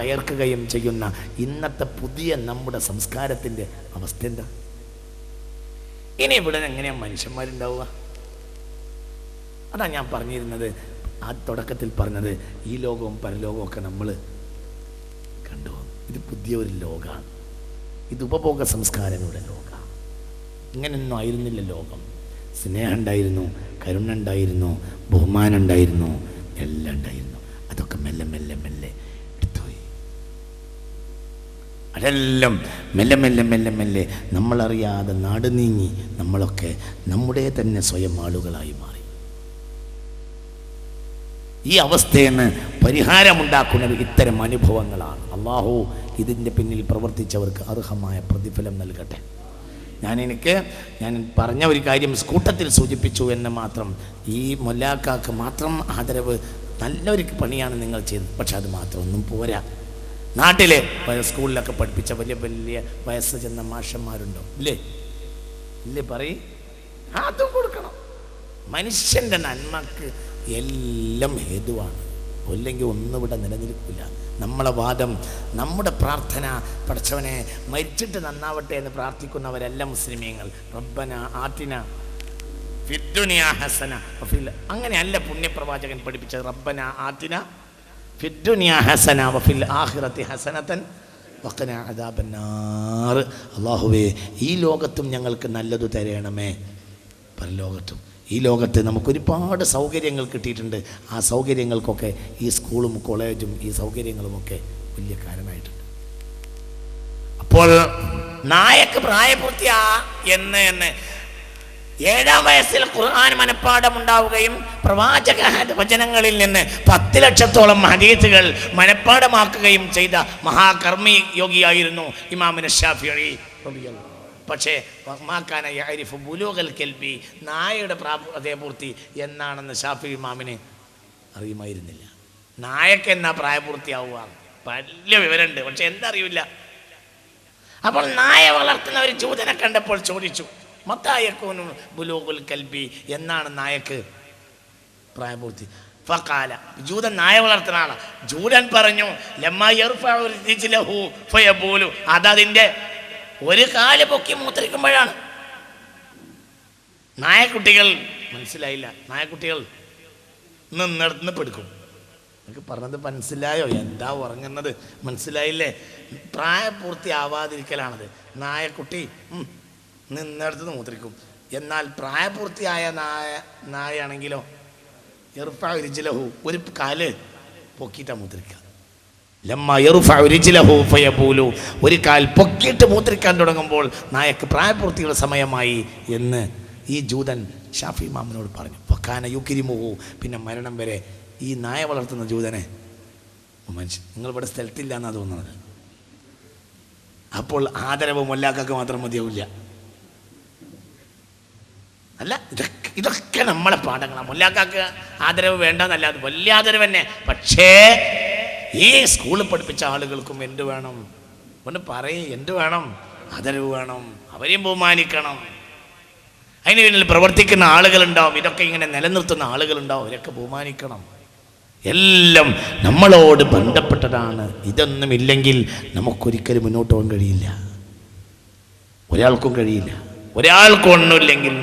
കയർക്കുകയും ചെയ്യുന്ന ഇന്നത്തെ പുതിയ നമ്മുടെ സംസ്കാരത്തിൻ്റെ അവസ്ഥ എന്താ? ഇനി ഇവിടെ എങ്ങനെയാണ് മനുഷ്യന്മാരുണ്ടാവുക? അതാ ഞാൻ പറഞ്ഞിരുന്നത്, ആ തുടക്കത്തിൽ പറഞ്ഞത്, ഈ ലോകവും പരലോകവും ഒക്കെ നമ്മൾ കണ്ടു. ഇത് പുതിയ ഒരു ലോകമാണ്, ഇത് ഉപഭോഗ സംസ്കാരങ്ങളുടെ ലോകമാണ്. ഇങ്ങനെയൊന്നും ആയിരുന്നില്ല ലോകം. സ്നേഹം ഉണ്ടായിരുന്നു, കരുണ ഉണ്ടായിരുന്നു, ബഹുമാനം ഉണ്ടായിരുന്നു, എല്ലാം ഉണ്ടായിരുന്നു. അതൊക്കെ മെല്ലെ മെല്ലെ മെല്ലെ എടുത്തുപോയി. അതെല്ലാം മെല്ലെ മെല്ലെ മെല്ലെ മെല്ലെ നമ്മളറിയാതെ നാട് നീങ്ങി നമ്മളൊക്കെ നമ്മുടെ തന്നെ സ്വയം ആളുകളായി മാറി. ഈ അവസ്ഥയിൽ നിന്ന് പരിഹാരമുണ്ടാക്കുന്നത് ഇത്തരം അനുഭവങ്ങളാണ്. അല്ലാഹു ഇതിൻ്റെ പിന്നിൽ പ്രവർത്തിച്ചവർക്ക് അർഹമായ പ്രതിഫലം നൽകട്ടെ. ഞാൻ പറഞ്ഞ ഒരു കാര്യം സ്കൂട്ടത്തിൽ സൂചിപ്പിച്ചു എന്ന് മാത്രം. ഈ മൊല്ലാക്കാക്ക് മാത്രം ആദരവ്, നല്ലൊരു പണിയാണ് നിങ്ങൾ ചെയ്തത്. പക്ഷെ അത് മാത്രം ഒന്നും പോരാ. നാട്ടിലെ സ്കൂളിലൊക്കെ പഠിപ്പിച്ച വലിയ വലിയ വയസ്സ് ചെന്ന മാഷന്മാരുണ്ടോ? ഇല്ലേ പറയും, അതും കൊടുക്കണം. മനുഷ്യൻ്റെ നന്മക്ക് എല്ലാം ഹേതുവാണ്, അല്ലെങ്കിൽ ഒന്നും ഇവിടെ നിലനിൽക്കില്ല. നമ്മളെ വാദം, നമ്മുടെ പ്രാർത്ഥന, പഠിച്ചവനെ മരിച്ചിട്ട് നന്നാവട്ടെ എന്ന് പ്രാർത്ഥിക്കുന്നവരെല്ലാം മുസ്ലിമീങ്ങൾ. റബ്ബന ആതിന ഫിദ്ദുനിയാ ഹസന വഫിൽ, അങ്ങനെയല്ല പുണ്യപ്രവാചകൻ പഠിപ്പിച്ചത്. റബ്ബന ആതിന ഫിദ്ദുനിയാ ഹസന വഫിൽ ആഖിറതി ഹസനതൻ വഖിന അദാബന്നാർ. അല്ലാഹുവേ, ഈ ലോകത്തും ഞങ്ങൾക്ക് നല്ലത് തരണമേ, പരലോകത്തും. ഈ ലോകത്ത് നമുക്കൊരുപാട് സൗകര്യങ്ങൾ കിട്ടിയിട്ടുണ്ട്. ആ സൗകര്യങ്ങൾക്കൊക്കെ ഈ സ്കൂളും കോളേജും ഈ സൗകര്യങ്ങളുമൊക്കെ വലിയ കാരണമായിട്ടുണ്ട്. അപ്പോൾ നായക്ക് പ്രായപൂർത്തിയാ എന്ന് 7-ാം വയസ്സിൽ ഖുർആൻ മനഃപ്പാഠമുണ്ടാവുകയും പ്രവാചക വചനങ്ങളിൽ നിന്ന് 10 ലക്ഷത്തോളം ഹദീസുകൾ മനഃപ്പാഠമാക്കുകയും ചെയ്ത മഹാകർമ്മി യോഗിയായിരുന്നു ഇമാമുന ശാഫിഈ റളിയല്ലാഹു. പക്ഷേ മാക്കാന യഅരിഫു ബുലൂഗൽ കൽബി, നായയുടെ പ്രായപൂർത്തി എന്നാണെന്ന് ഷാഫി ഇമാമിന് അറിയുമായിരുന്നില്ല. നായക്ക് എന്നാ പ്രായപൂർത്തിയാവുക വലിയ വിവരമുണ്ട്, പക്ഷെ എന്താ അറിയില്ല. അപ്പോൾ നായ വളർത്തുന്ന ഒരു ജൂതനെ കണ്ടപ്പോൾ ചോദിച്ചു, മത്തായക്കൂനു ബുലൂഗുൽ കൽബി, എന്നാണ് നായക്ക് പ്രായപൂർത്തി? ഫഖാല, ജൂതൻ നായ വളർത്തുന്ന ആളാ. ജൂതൻ പറഞ്ഞു, ലമ്മാ യർഫഉ റിജ്ലഹു ഫയബൂലു, അതതിൻ്റെ ഒരു കാല് പൊക്കി മൂത്രിക്കുമ്പോഴാണ്. നായക്കുട്ടികൾ മനസ്സിലായില്ല, നായക്കുട്ടികൾ നിന്നിടത്തുനിന്ന് പെടുക്കും. എനിക്ക് പറഞ്ഞത് മനസ്സിലായോ? എന്താ ഉറങ്ങുന്നത്? മനസ്സിലായില്ലേ? പ്രായപൂർത്തിയാവാതിരിക്കലാണത്. നായക്കുട്ടി നിന്നിടത്തുനിന്ന് മൂത്രിക്കും. എന്നാൽ പ്രായപൂർത്തിയായ നായയാണെങ്കിലോ യർഫഉ റിജ്ലഹു, ഒരു കാല് പൊക്കിയിട്ടാണ് മൂത്രിക്കുക. ലമ്മ യർഫഉ റിജ്ലഹു ഫയബൂലു, ഒരു കാൽ പൊക്കിയിട്ട് മൂത്രിക്കാൻ തുടങ്ങുമ്പോൾ നായക്ക് പ്രായപൂർത്തിയുടെ സമയമായി എന്ന് ഈ ജൂതൻ ഷാഫി ഇമാമിനോട് പറഞ്ഞു. ഫക്കാന യുക്രിമുഹു, പിന്നെ മരണം വരെ ഈ നായ വളർത്തുന്ന ജൂതനെ മനുഷ്യൻ, നിങ്ങൾ ഇവിടെ സ്ഥലത്തില്ല എന്നാണ് തോന്നുന്നത്. അപ്പോൾ ആദരവ് മൊല്ലാക്കൊക്കെ മാത്രം മതിയാവില്ല. അല്ല, ഇതൊക്കെ നമ്മളെ പാഠങ്ങളാണ്. മൊല്ലാക്കൊക്കെ ആദരവ് വേണ്ടെന്നല്ല, അത് വലിയ ആദരവ് തന്നെ. പക്ഷേ ഈ സ്കൂളിൽ പഠിപ്പിച്ച ആളുകൾക്കും എന്ത് വേണം? ഒന്ന് പറയും, എന്ത് വേണം? ആദരവ് വേണം, അവരെയും ബഹുമാനിക്കണം. അതിന് പിന്നിൽ പ്രവർത്തിക്കുന്ന ആളുകളുണ്ടാവും, ഇതൊക്കെ ഇങ്ങനെ നിലനിർത്തുന്ന ആളുകളുണ്ടാവും, അവരൊക്കെ ബഹുമാനിക്കണം. എല്ലാം നമ്മളോട് ബന്ധപ്പെട്ടതാണ്. ഇതൊന്നും ഇല്ലെങ്കിൽ നമുക്കൊരിക്കലും മുന്നോട്ട് പോകാൻ കഴിയില്ല. ഒരാൾക്കും കഴിയില്ല. ഒരാൾക്കും ഒന്നുമില്ലെങ്കിൽ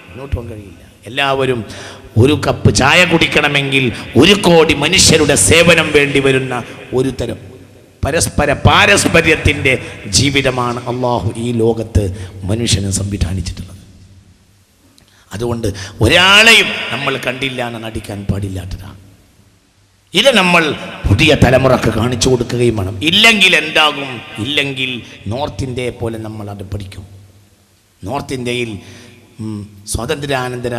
മുന്നോട്ട് പോകാൻ കഴിയില്ല. എല്ലാവരും ഒരു കപ്പ് ചായ കുടിക്കണമെങ്കിൽ 1 കോടി മനുഷ്യരുടെ സേവനം വേണ്ടി വരുന്ന ഒരു തരം പാരസ്പര്യത്തിൻ്റെ ജീവിതമാണ് അള്ളാഹു ഈ ലോകത്ത് മനുഷ്യനെ സംവിധാനിച്ചിട്ടുള്ളത്. അതുകൊണ്ട് ഒരാളെയും നമ്മൾ കണ്ടില്ല എന്ന് നടിക്കാൻ പാടില്ലാത്തതാണ്. ഇത് നമ്മൾ പുതിയ തലമുറക്ക് കാണിച്ചു കൊടുക്കുകയും വേണം. ഇല്ലെങ്കിൽ എന്താകും? ഇല്ലെങ്കിൽ നോർത്ത് ഇന്ത്യയെ പോലെ നമ്മൾ അത് പഠിക്കും. നോർത്ത് ഇന്ത്യയിൽ സ്വാതന്ത്ര്യാനന്തര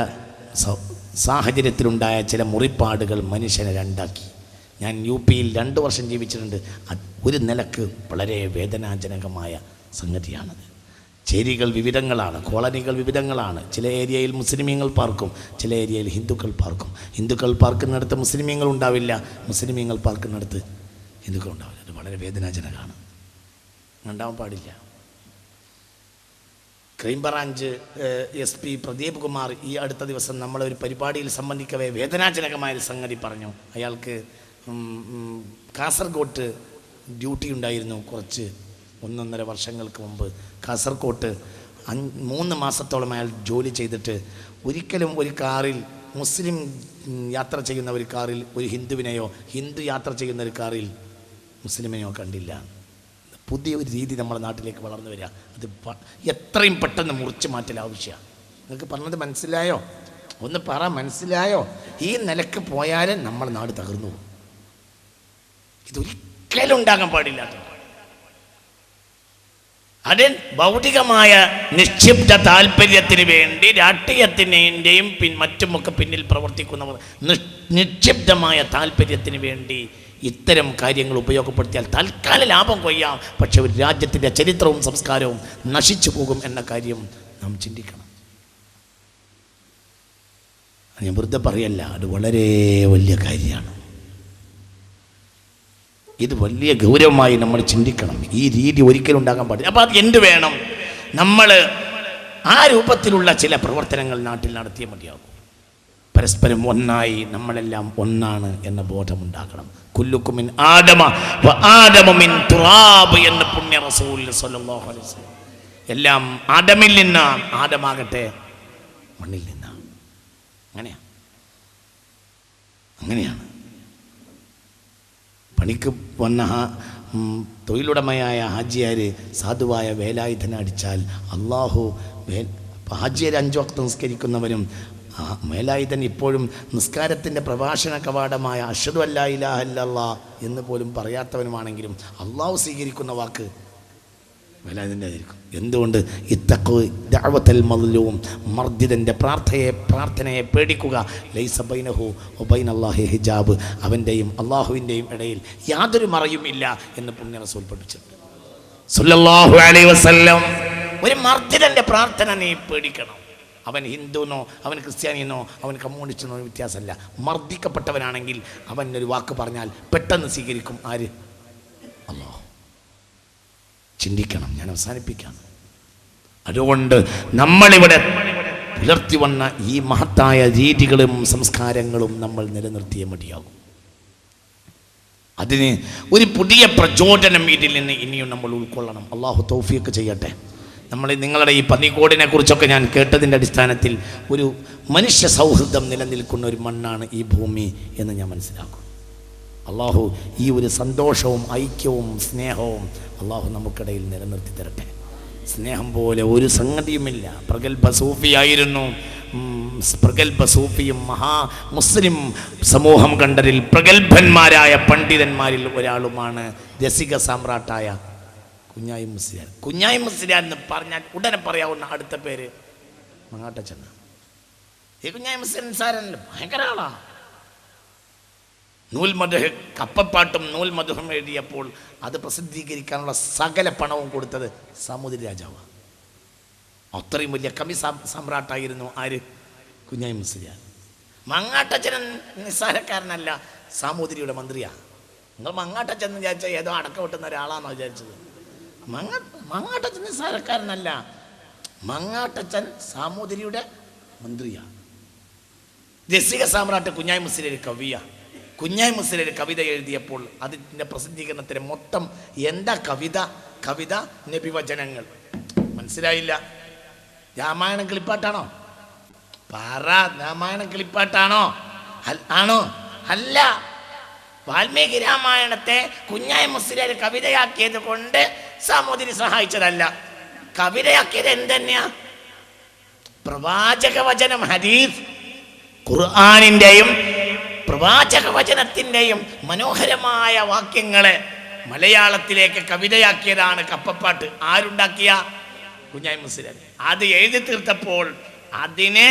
സാഹചര്യത്തിലുണ്ടായ ചില മുറിപ്പാടുകൾ മനുഷ്യനെ രണ്ടാക്കി. ഞാൻ UPയിൽ 2 വർഷം ജീവിച്ചിട്ടുണ്ട്. ഒരു നിലക്ക് വളരെ വേദനാജനകമായ സംഗതിയാണത്. ചേരികൾ വിവിധങ്ങളാണ്, കോളനികൾ വിവിധങ്ങളാണ്. ചില ഏരിയയിൽ മുസ്ലിമീങ്ങൾ പാർക്കും, ചില ഏരിയയിൽ ഹിന്ദുക്കൾ പാർക്കും. ഹിന്ദുക്കൾ പാർക്കുന്നിടത്ത് മുസ്ലിമീങ്ങൾ ഉണ്ടാവില്ല, മുസ്ലിമീങ്ങൾ പാർക്കുന്നിടത്ത് ഹിന്ദുക്കൾ ഉണ്ടാവില്ല. അത് വളരെ വേദനാജനകമാണ്, ഉണ്ടാവാൻ പാടില്ല. ക്രൈംബ്രാഞ്ച് SP പ്രദീപ് കുമാർ ഈ അടുത്ത ദിവസം നമ്മളൊരു പരിപാടിയിൽ സംബന്ധിക്കവേ വേദനാജനകമായൊരു സംഗതി പറഞ്ഞു. അയാൾക്ക് കാസർഗോട്ട് ഡ്യൂട്ടി ഉണ്ടായിരുന്നു കുറച്ച് 1.5 വർഷങ്ങൾക്ക് മുമ്പ് കാസർകോട്ട്. 3 മാസത്തോളം അയാൾ ജോലി ചെയ്തിട്ട് ഒരിക്കലും ഒരു കാറിൽ മുസ്ലിം യാത്ര ചെയ്യുന്ന ഒരു കാറിൽ ഒരു ഹിന്ദുവിനെയോ ഹിന്ദു യാത്ര ചെയ്യുന്ന ഒരു കാറിൽ മുസ്ലിമിനെയോ കണ്ടില്ല. പുതിയൊരു രീതി നമ്മുടെ നാട്ടിലേക്ക് വളർന്നു വരിക. അത് എത്രയും പെട്ടെന്ന് മുറിച്ച് മാറ്റൽ ആവശ്യമാണ്. നിങ്ങൾക്ക് പറഞ്ഞത് മനസ്സിലായോ? ഒന്ന് പറ, മനസ്സിലായോ? ഈ നിലക്ക് പോയാൽ നമ്മുടെ നാട് തകർന്നു പോകും. ഇതൊരിക്കലും ഉണ്ടാകാൻ പാടില്ലാത്ത അത് ഭൗതികമായ നിക്ഷിപ്ത താല്പര്യത്തിന് വേണ്ടി രാഷ്ട്രീയത്തിൻ്റെയും മറ്റുമൊക്കെ പിന്നിൽ പ്രവർത്തിക്കുന്നവർ നിക്ഷിപ്തമായ താല്പര്യത്തിന് വേണ്ടി ഇത്തരം കാര്യങ്ങൾ ഉപയോഗപ്പെടുത്തിയാൽ തൽക്കാല ലാഭം കൊയ്യാം. പക്ഷെ ഒരു രാജ്യത്തിൻ്റെ ചരിത്രവും സംസ്കാരവും നശിച്ചു പോകും എന്ന കാര്യം നാം ചിന്തിക്കണം. ഞാൻ വെറുതെ പറയല്ല, അത് വളരെ വലിയ കാര്യമാണ്. ഇത് വലിയ ഗൗരവമായി നമ്മൾ ചിന്തിക്കണം. ഈ രീതി ഒരിക്കലും ഉണ്ടാകാൻ പാടില്ല. അപ്പോൾ അത് എന്ത് വേണം? നമ്മൾ ആ രൂപത്തിലുള്ള ചില പ്രവർത്തനങ്ങൾ നാട്ടിൽ നടത്തിയേ മതിയാകും. പരസ്പരം ഒന്നായി നമ്മളെല്ലാം ഒന്നാണ് എന്ന ബോധമുണ്ടാക്കണം. കുല്ലുക്കും മിൻ ആദമ വ ആദമ മിൻ തുറാബ് എന്ന് പുണ്യ റസൂൽ സ്വല്ലല്ലാഹു അലൈഹി വസല്ലം. എല്ലാം ആദമിൽ നിന്നാണ്, ആദമാകട്ടെ മണ്ണിൽ നിന്നാണ്. അങ്ങനെയാണ്. പണിക്ക് വന്ന തൊഴിലുടമയായ ഹാജിയാർ സാധുവായ വേലായുധനെ അടിച്ചാൽ അള്ളാഹു ഹാജിയാർ 5 വക്ത് നിസ്കരിക്കുന്നവരും വേലായുധൻ ഇപ്പോഴും നിസ്കാരത്തിൻ്റെ പ്രഭാഷണ കവാടമായ അഷ്ഹദു അല്ലാ ഇലാഹ ഇല്ലല്ലാഹ് എന്ന് പോലും പറയാത്തവനുമാണെങ്കിലും അള്ളാഹു സ്വീകരിക്കുന്ന വാക്ക് വേലായുധൻ്റെ ആയിരിക്കും. എന്തുകൊണ്ട്? ഇത്തഖു ദഅവത്തൽ മദ്ലൂം, മർദിദൻ്റെ പ്രാർത്ഥനയെ പേടിക്കുക. ലൈസ ബൈനഹു വബൈനല്ലാഹി ഹിജാബ്, അവൻ്റെയും അള്ളാഹുവിൻ്റെയും ഇടയിൽ യാതൊരു മറയും ഇല്ല എന്ന് പുണ്യ റസൂൽ പഠിപ്പിച്ചിട്ടുണ്ട് സല്ലല്ലാഹു അലൈഹി വസല്ലം. ഒരു മർദിദൻ്റെ പ്രാർത്ഥന നീ പേടിക്കണം. അവൻ ഹിന്ദുവെന്നോ അവൻ ക്രിസ്ത്യാനിയെന്നോ അവൻ കമ്മ്യൂണിസ്റ്റെന്നോ വ്യത്യാസമല്ല. മർദ്ദിക്കപ്പെട്ടവനാണെങ്കിൽ അവൻ ഒരു വാക്ക് പറഞ്ഞാൽ പെട്ടെന്ന് സ്വീകരിക്കും. ആര്? അല്ലാഹു. ചിന്തിക്കണം. ഞാൻ അവസാനിപ്പിക്കാം. അതുകൊണ്ട് നമ്മളിവിടെ പുലർത്തി വന്ന ഈ മഹത്തായ രീതികളും സംസ്കാരങ്ങളും നമ്മൾ നിലനിർത്തിയേ മതിയാകും. അതിന് ഒരു പുതിയ പ്രചോദനം ഇതിൽ നിന്ന് ഇനിയും നമ്മൾ ഉൾക്കൊള്ളണം. അള്ളാഹു തൗഫീഖ് ചെയ്യട്ടെ. നിങ്ങളുടെ ഈ പന്നിക്കോടിനെ കുറിച്ചൊക്കെ ഞാൻ കേട്ടതിൻ്റെ അടിസ്ഥാനത്തിൽ ഒരു മനുഷ്യ സൗഹൃദം നിലനിൽക്കുന്ന ഒരു മണ്ണാണ് ഈ ഭൂമി എന്ന് ഞാൻ മനസ്സിലാക്കും. അള്ളാഹു ഈ ഒരു സന്തോഷവും ഐക്യവും സ്നേഹവും അള്ളാഹു നമുക്കിടയിൽ നിലനിർത്തി തരട്ടെ. സ്നേഹം പോലെ ഒരു സംഗതിയുമില്ല. പ്രഗത്ഭ സൂഫിയായിരുന്നു. പ്രഗത്ഭ സൂഫിയും മുസ്ലിം സമൂഹം കണ്ടതിൽ പ്രഗത്ഭന്മാരായ പണ്ഡിതന്മാരിൽ ഒരാളുമാണ് രസിക സാമ്രാട്ടായ കുഞ്ഞായി മുസ്ലിയാർ. കുഞ്ഞായി മുസ്ലിയാർ എന്ന് പറഞ്ഞാൽ ഉടനെ പറയാവുന്ന അടുത്ത പേര് മങ്ങാട്ടച്ചൻ. ഈ കുഞ്ഞായി മുസ്ലിയാർ നിസ്സാരല്ല, ഭയങ്കര ആളാ. നൂൽ മധുഹ്, കപ്പപ്പാട്ടും നൂൽ മധുഹും എഴുതിയപ്പോൾ അത് പ്രസിദ്ധീകരിക്കാനുള്ള സകല പണവും കൊടുത്തത് സാമൂതിരി രാജാവ്. അത്രയും വലിയ കവി സമ്രാട്ടായിരുന്നു ആര്? കുഞ്ഞായി മുസ്ലിയാർ. മങ്ങാട്ടച്ചൻ നിസ്സാരക്കാരനല്ല, സാമൂതിരിയുടെ മന്ത്രിയാണ്. നിങ്ങൾ മങ്ങാട്ടച്ചൻ എന്ന് വിചാരിച്ചാൽ ഏതോ അടക്കം വെട്ടുന്ന ഒരാളാണെന്ന് വിചാരിച്ചത്. മങ്ങാട്ടച്ചൻ നിസ്സാരക്കാരനല്ല, മങ്ങാട്ടച്ചൻ സാമൂതിരിയുടെ മന്ത്രിയാണ്. രസിക സാമ്രാട്ട് കുഞ്ഞായി മുസ്ലിയാർ കവിയാണ്. കുഞ്ഞായി മുസ്ലിയാർ കവിത എഴുതിയപ്പോൾ അതിൻ്റെ പ്രസിദ്ധീകരണത്തിന് മൊത്തം എന്താ കവിത നബിവചനങ്ങൾ. മനസ്സിലായില്ല? രാമായണം കിളിപ്പാട്ടാണോ? പറ, രാമായണം കിളിപ്പാട്ടാണോ? ആണോ? അല്ല. വാൽമീകി രാമായണത്തെ കുഞ്ഞായി മുസ്ലിയാർ കവിതയാക്കിയത് കൊണ്ട് സാമൂതിരി സഹായിച്ചതല്ല. കവിതയാക്കിയത് എന്തെന്നെയാ? പ്രവാചക വചനം, ഹദീസ്, ഖുർആനിൻ്റെയും പ്രവാചക വചനത്തിൻ്റെയും മനോഹരമായ വാക്യങ്ങളെ മലയാളത്തിലേക്ക് കവിതയാക്കിയതാണ് കപ്പപ്പാട്ട്. ആരുണ്ടാക്കിയ? കുഞ്ഞായി മുസ്ലിയാർ. അത് എഴുതി തീർത്തപ്പോൾ അതിനെ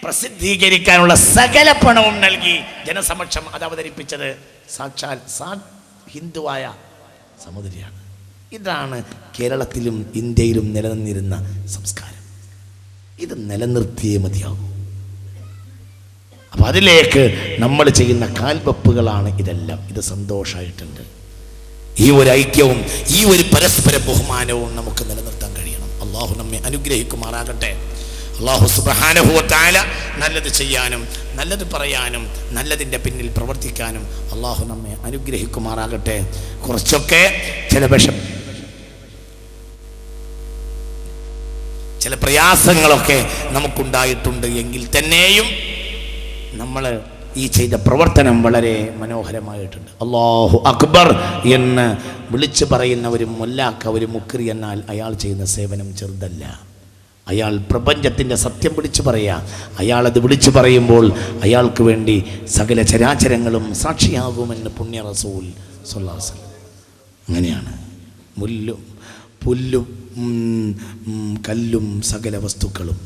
പ്രസിദ്ധീകരിക്കാനുള്ള സകല പണവും നൽകി ജനസമക്ഷം അത് അവതരിപ്പിച്ചത് സാക്ഷാൽ ഹിന്ദുവായ സാമൂതിരിയാണ്. ഇതാണ് കേരളത്തിലും ഇന്ത്യയിലും നിലനിന്നിരുന്ന സംസ്കാരം. ഇത് നിലനിർത്തിയേ മതിയാകും. അപ്പം അതിലേക്ക് നമ്മൾ ചെയ്യുന്ന കാൽവെപ്പുകളാണ് ഇതെല്ലാം. ഇത് സന്തോഷമായിട്ടുണ്ട്. ഈ ഒരു ഐക്യവും ഈ ഒരു പരസ്പര ബഹുമാനവും നമുക്ക് നിലനിർത്താൻ കഴിയണം. അള്ളാഹു നമ്മെ അനുഗ്രഹിക്കുമാറാകട്ടെ. അള്ളാഹു സുബ്ഹാനഹു വ തആല നല്ലത് ചെയ്യാനും നല്ലത് പറയാനും നല്ലതിൻ്റെ പിന്നിൽ പ്രവർത്തിക്കാനും അള്ളാഹു നമ്മെ അനുഗ്രഹിക്കുമാറാകട്ടെ. കുറച്ചൊക്കെ ചില പ്രയാസങ്ങളൊക്കെ നമുക്കുണ്ടായിട്ടുണ്ട് എങ്കിൽ തന്നെയും നമ്മൾ ഈ ചെയ്ത പ്രവർത്തനം വളരെ മനോഹരമായിട്ടുണ്ട്. അല്ലാഹു അക്ബർ എന്ന് വിളിച്ചു പറയുന്ന ഒരു മുല്ലാക്ക, ഒരു മുക്രി എന്നാൽ അയാൾ ചെയ്യുന്ന സേവനം ചെറുതല്ല. അയാൾ പ്രപഞ്ചത്തിൻ്റെ സത്യം വിളിച്ചു പറയുക. അയാളത് വിളിച്ചു പറയുമ്പോൾ അയാൾക്ക് വേണ്ടി സകല ചരാചരങ്ങളും സാക്ഷിയാകുമെന്ന് പുണ്യ റസൂൽ സ്വല്ലല്ലാഹു അലൈഹി വസല്ലം. അങ്ങനെയാണ് പുല്ലും കല്ലും സകല വസ്തുക്കളും,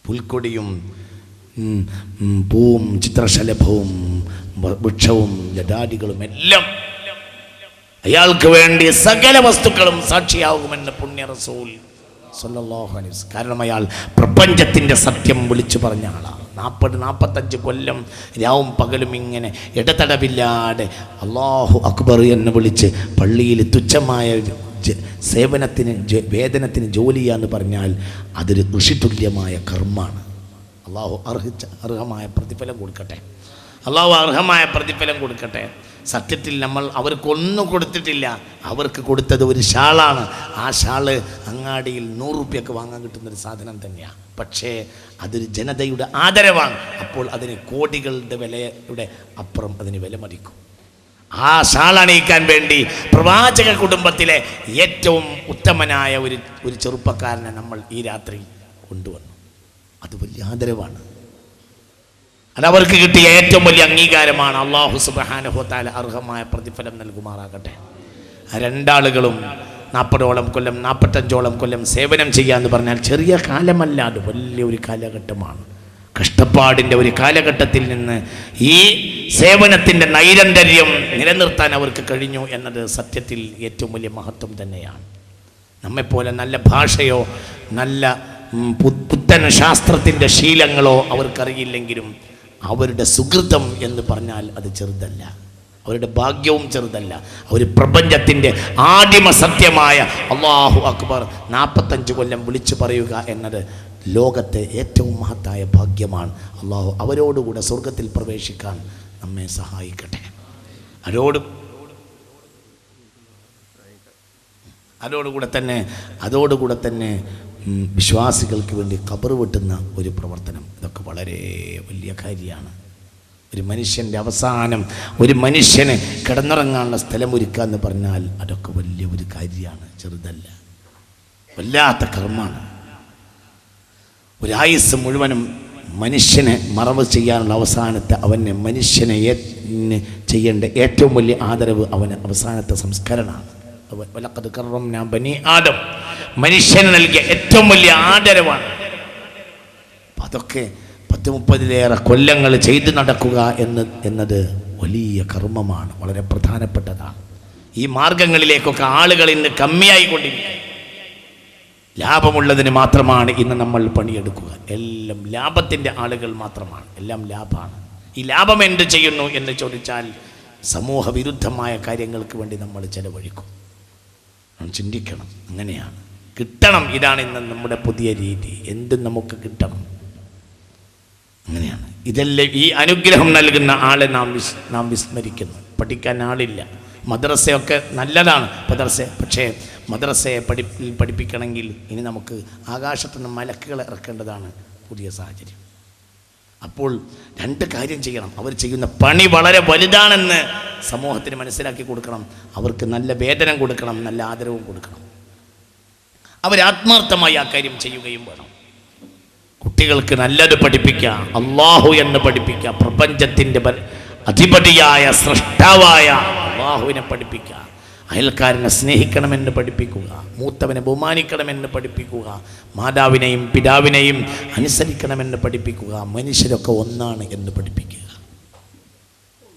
പുൽക്കൊടിയും പൂവും ചിത്രശലഭവും വൃക്ഷവും ജടാടികളും എല്ലാം അയാൾക്ക് വേണ്ടി സകല വസ്തുക്കളും സാക്ഷിയാകുമെന്ന് പുണ്യ റസൂൽ സ്വല്ലല്ലാഹു അലൈഹി വസല്ലം. കാരണം അയാൾ പ്രപഞ്ചത്തിൻ്റെ സത്യം വിളിച്ചു പറഞ്ഞ ആളാണ്. 40-45 കൊല്ലം രാവും പകലും ഇങ്ങനെ ഇടതടവില്ലാതെ അല്ലാഹു അക്ബർ എന്ന് വിളിച്ച് പള്ളിയിൽ തുച്ഛമായ സേവനത്തിന് വേതനത്തിന് ജോലിയാന്ന് പറഞ്ഞാൽ അതൊരു ഋഷിതുല്യമായ കർമ്മമാണ്. അള്ളാഹു അർഹമായ പ്രതിഫലം കൊടുക്കട്ടെ. അള്ളാഹു അർഹമായ പ്രതിഫലം കൊടുക്കട്ടെ. സത്യത്തിൽ നമ്മൾ അവർക്കൊന്നും കൊടുത്തിട്ടില്ല. അവർക്ക് കൊടുത്തത് ഒരു ഷാളാണ്. ആ ഷാള് അങ്ങാടിയിൽ 100 രൂപയ്ക്ക് വാങ്ങാൻ കിട്ടുന്നൊരു സാധനം തന്നെയാണ്. പക്ഷേ അതൊരു ജനതയുടെ ആദരവാണ്. അപ്പോൾ അതിന് കോടികളുടെ വിലയുടെ അപ്പുറം അതിന് വില മതിക്കും. ആ ഷാൾ അണിയിക്കാൻ വേണ്ടി പ്രവാചക കുടുംബത്തിലെ ഏറ്റവും ഉത്തമനായ ഒരു ചെറുപ്പക്കാരനെ നമ്മൾ ഈ രാത്രി കൊണ്ടുവന്നു. അത് വലിയ ആദരവാണ്. അതവർക്ക് കിട്ടിയ ഏറ്റവും വലിയ അംഗീകാരമാണ്. അല്ലാഹു സുബ്ഹാനഹു വ തആല അർഹമായ പ്രതിഫലം നൽകുമാറാകട്ടെ. രണ്ടാളുകളും 40ഓളം കൊല്ലം 45ഓളം കൊല്ലം സേവനം ചെയ്യാന്ന് പറഞ്ഞാൽ ചെറിയ കാലമല്ല, അത് വലിയൊരു കാലഘട്ടമാണ്. കഷ്ടപ്പാടിൻ്റെ ഒരു കാലഘട്ടത്തിൽ നിന്ന് ഈ സേവനത്തിൻ്റെ നൈരന്തര്യം നിലനിർത്താൻ അവർക്ക് കഴിഞ്ഞു എന്നത് സത്യത്തിൽ ഏറ്റവും വലിയ മഹത്വം തന്നെയാണ്. നമ്മെപ്പോലെ നല്ല ഭാഷയോ നല്ല പുത്തൻ ശാസ്ത്രത്തിൻ്റെ ശീലങ്ങളോ അവർക്കറിയില്ലെങ്കിലും അവരുടെ സുഹൃതം എന്ന് പറഞ്ഞാൽ അത് ചെറുതല്ല. അവരുടെ ഭാഗ്യവും ചെറുതല്ല. അവർ പ്രപഞ്ചത്തിൻ്റെ ആദിമ സത്യമായ അല്ലാഹു അക്ബർ 45 കൊല്ലം വിളിച്ചു പറയുക എന്നത് ലോകത്തെ ഏറ്റവും മഹത്തായ ഭാഗ്യമാണ്. അല്ലാഹു അവരോടുകൂടെ സ്വർഗത്തിൽ പ്രവേശിക്കാൻ നമ്മെ സഹായിക്കട്ടെ. അതോടുകൂടെ തന്നെ വിശ്വാസികൾക്ക് വേണ്ടി ഖബർ വെട്ടുന്ന ഒരു പ്രവർത്തനം, ഇതൊക്കെ വളരെ വലിയ കാര്യമാണ്. ഒരു മനുഷ്യൻ്റെ അവസാനം ഒരു മനുഷ്യന് കിടന്നുറങ്ങാനുള്ള സ്ഥലമൊരുക്കുക എന്ന് പറഞ്ഞാൽ അതൊക്കെ വലിയ ഒരു കാര്യമാണ്, ചെറുതല്ല. വല്ലാത്ത കർമ്മമാണ്. ഒരായുസ് മുഴുവനും മനുഷ്യനെ മറവ് ചെയ്യാനുള്ള അവസാനത്തെ മനുഷ്യനെ ചെയ്യേണ്ട ഏറ്റവും വലിയ ആദരവ് അവസാനത്തെ സംസ്കരണമാണ്. വലഖദ് കറംനാ ബനി ആദം, മനുഷ്യന് നൽകിയ ഏറ്റവും വലിയ ആദരവാണ്. അപ്പം അതൊക്കെ 10-30 കൊല്ലങ്ങൾ ചെയ്തു നടക്കുക എന്നത് വലിയ കർമ്മമാണ്, വളരെ പ്രധാനപ്പെട്ടതാണ്. ഈ മാർഗങ്ങളിലേക്കൊക്കെ ആളുകൾ ഇന്ന് കമ്മിയായിക്കൊണ്ടിരിക്കുക. ലാഭമുള്ളതിന് മാത്രമാണ് ഇന്ന് നമ്മൾ പണിയെടുക്കുക. എല്ലാം ലാഭത്തിൻ്റെ ആളുകൾ മാത്രമാണ്, എല്ലാം ലാഭമാണ്. ഈ ലാഭം എന്ത് ചെയ്യുന്നു എന്ന് ചോദിച്ചാൽ സമൂഹ വിരുദ്ധമായ കാര്യങ്ങൾക്ക് വേണ്ടി നമ്മൾ ചെലവഴിക്കും. ചിന്തിക്കണം. അങ്ങനെയാണ്, കിട്ടണം. ഇതാണ് ഇന്ന് നമ്മുടെ പുതിയ രീതി. എന്തും നമുക്ക് കിട്ടണം, അങ്ങനെയാണ്. ഇതെല്ലാം ഈ അനുഗ്രഹം നൽകുന്ന ആളെ നാം വിസ്മരിക്കുന്നു. പഠിക്കാൻ ആളില്ല. മദ്രസയൊക്കെ നല്ലതാണ്, പക്ഷേ മദ്രസയെ പഠിപ്പിക്കണമെങ്കിൽ ഇനി നമുക്ക് ആകാശത്തുനിന്ന് മലക്കുകളെ ഇറക്കേണ്ടതാണ് പുതിയ സാഹചര്യം. അപ്പോൾ 2 കാര്യം ചെയ്യണം. അവർ ചെയ്യുന്ന പണി വളരെ വലുതാണെന്ന് സമൂഹത്തിന് മനസ്സിലാക്കി കൊടുക്കണം. അവർക്ക് നല്ല വേതനം കൊടുക്കണം, നല്ല ആദരവും കൊടുക്കണം. അവരാത്മാർത്ഥമായി ആ കാര്യം ചെയ്യുകയും വേണം. കുട്ടികൾക്ക് നല്ലത് പഠിപ്പിക്കുക, അല്ലാഹു എന്ന് പഠിപ്പിക്കുക, പ്രപഞ്ചത്തിൻ്റെ അധിപതിയായ സൃഷ്ടാവായ അല്ലാഹുവിനെ പഠിപ്പിക്കുക, അയൽക്കാരനെ സ്നേഹിക്കണമെന്ന് പഠിപ്പിക്കുക, മൂത്തവനെ ബഹുമാനിക്കണമെന്ന് പഠിപ്പിക്കുക, മാതാവിനെയും പിതാവിനെയും അനുസരിക്കണമെന്ന് പഠിപ്പിക്കുക, മനുഷ്യരൊക്കെ ഒന്നാണ് എന്ന് പഠിപ്പിക്കുക.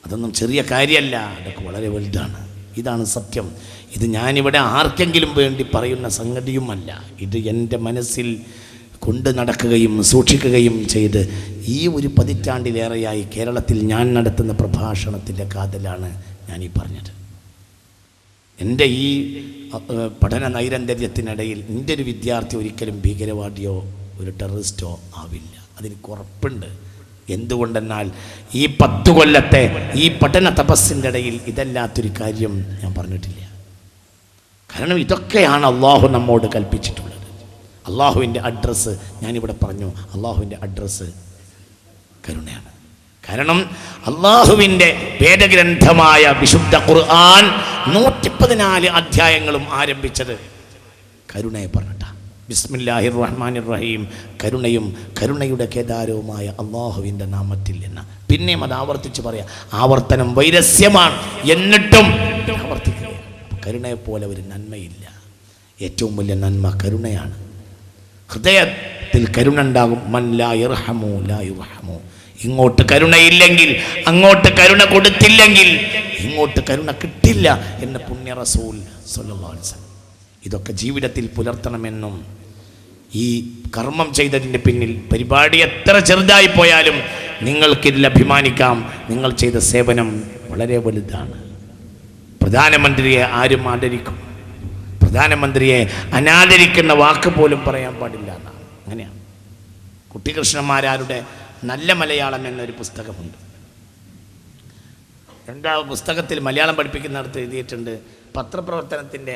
അതൊന്നും ചെറിയ കാര്യമല്ല, അതൊക്കെ വളരെ വലുതാണ്. ഇതാണ് സത്യം. ഇത് ഞാനിവിടെ ആർക്കെങ്കിലും വേണ്ടി പറയുന്ന സംഗതിയുമല്ല. ഇത് എൻ്റെ മനസ്സിൽ കൊണ്ട് നടക്കുകയും സൂക്ഷിക്കുകയും ചെയ്ത് ഈ ഒരു 10 പതിറ്റാണ്ടിലേറെയായി കേരളത്തിൽ ഞാൻ നടത്തുന്ന പ്രഭാഷണത്തിൻ്റെ കാതലാണ് ഞാനീ പറഞ്ഞത്. എൻ്റെ ഈ പഠന നൈരന്തര്യത്തിനിടയിൽ എൻ്റെ ഒരു വിദ്യാർത്ഥി ഒരിക്കലും ഭീകരവാദിയോ ഒരു ടെററിസ്റ്റോ ആവില്ല. അതെനിക്ക് ഉറപ്പുണ്ട്. എന്തുകൊണ്ടെന്നാൽ ഈ 10 കൊല്ലത്തെ ഈ പഠന തപസ്സിൻ്റെ ഇടയിൽ ഇതല്ലാത്തൊരു കാര്യം ഞാൻ പറഞ്ഞിട്ടില്ല. കാരണം ഇതൊക്കെയാണ് അള്ളാഹു നമ്മോട് കൽപ്പിച്ചിട്ടുള്ളത്. അള്ളാഹുവിൻ്റെ അഡ്രസ്സ് ഞാനിവിടെ പറഞ്ഞു. അള്ളാഹുവിൻ്റെ അഡ്രസ്സ് കരുണയാണ്. കാരണം അള്ളാഹുവിൻ്റെ വേദഗ്രന്ഥമായ വിശുദ്ധ ഖുർആൻ 114 അധ്യായങ്ങളും ആരംഭിച്ചത് കരുണയെ പറഞ്ഞിട്ടാണ്. ബിസ്മില്ലാഹിർ റഹ്മാനിർ റഹീം, കരുണയും കരുണയുടെ കേദാരവുമായ അള്ളാഹുവിൻ്റെ നാമത്തിൽ എന്ന്. പിന്നെയും അത് ആവർത്തിച്ച് പറയാം. ആവർത്തനം വൈരസ്യമാണ്, എന്നിട്ടും ആവർത്തിക്കുക. കരുണയെപ്പോലെ ഒരു നന്മയില്ല. ഏറ്റവും വലിയ നന്മ കരുണയാണ്. ഹൃദയത്തിൽ കരുണ ഉണ്ടാകും. മൻ ലാ യർഹമു ലാ യുർഹമു. ഇങ്ങോട്ട് കരുണയില്ലെങ്കിൽ, അങ്ങോട്ട് കരുണ കൊടുത്തില്ലെങ്കിൽ ഇങ്ങോട്ട് കരുണ കിട്ടില്ല എന്ന് പുണ്യ റസൂൽ സ്വല്ലല്ലാഹു അലൈഹി വസല്ലം. ഇതൊക്കെ ജീവിതത്തിൽ പുലർത്തണമെന്നും ഈ കർമ്മം ചെയ്തതിൻ്റെ പിന്നിൽ പരിപാടി എത്ര ചെറുതായി പോയാലും നിങ്ങൾക്കിതിൽ അഭിമാനിക്കാം. നിങ്ങൾ ചെയ്ത സേവനം വളരെ വലുതാണ്. പ്രധാനമന്ത്രിയെ ആരും ആദരിക്കും? പ്രധാനമന്ത്രിയെ അനാദരിക്കുന്ന വാക്ക് പോലും പറയാൻ പാടില്ല എന്നാണ്. അങ്ങനെയാണ്. കുട്ടികൃഷ്ണന്മാരാരുടെ നല്ല മലയാളം എന്നൊരു പുസ്തകമുണ്ട്. എന്താ പുസ്തകത്തിൽ മലയാളം പഠിപ്പിക്കുന്നിടത്ത് എഴുതിയിട്ടുണ്ട്, പത്രപ്രവർത്തനത്തിൻ്റെ